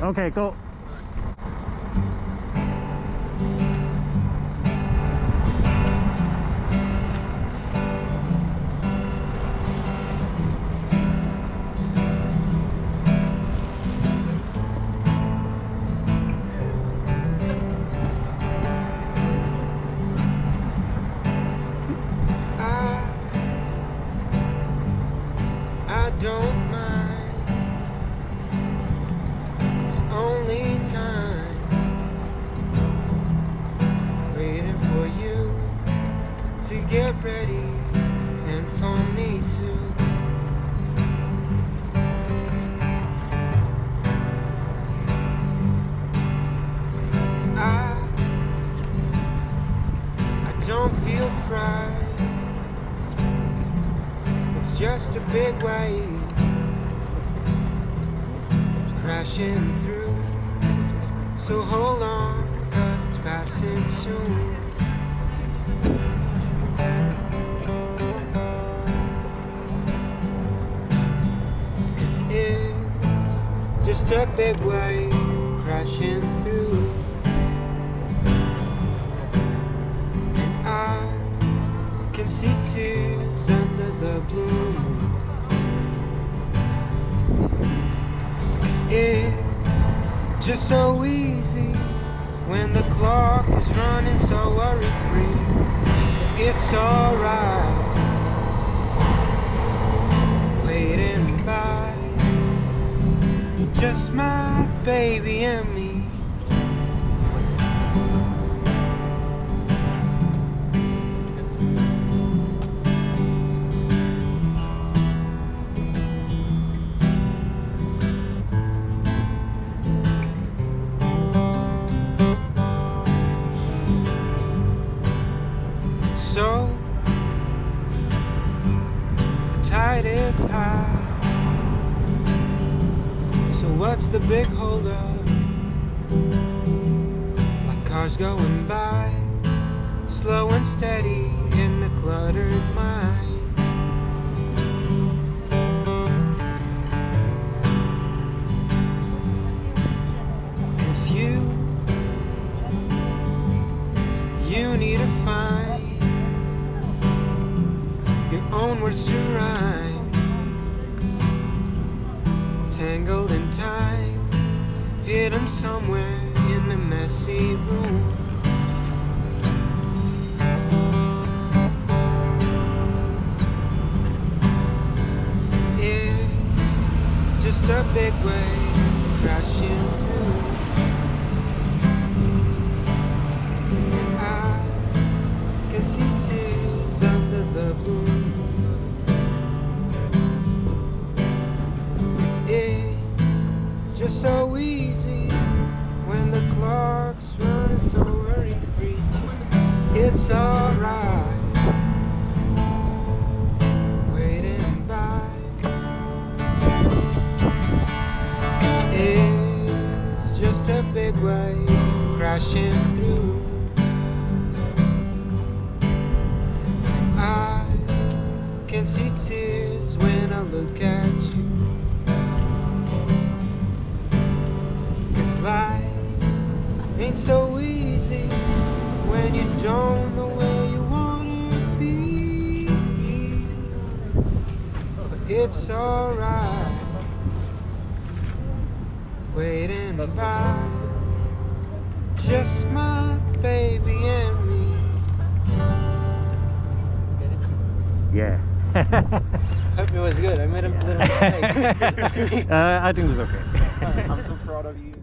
Okay, go. I don't mind. It's only time waiting for you to get ready and for me to. I don't feel fright. It's just a big wave crashing through. So hold on, 'cause it's passing soon. 'Cause it's just a big wave crashing through. And I can see tears under the blue moon. It's just so easy when the clock is running so worry-free. It's alright waiting by just my baby and me. So the tide is high. So what's the big hold up? Like cars going by, slow and steady in the cluttered mind. 'Cause you need to find your own words to rhyme, tangled in time, hidden somewhere in the messy room. It's just a big wave crashing through. And I can see tears under the blue moon. It's just so easy when the clock's running so hurry-free. It's alright waiting by. It's just a big wave crashing through. I can see tears when I look at you. 'Cause life ain't so easy when you don't know where you wanna be. But it's alright waiting by just my baby and me. Yeah. Hope it was good. I made a little mistake. I think it was okay. I'm so proud of you.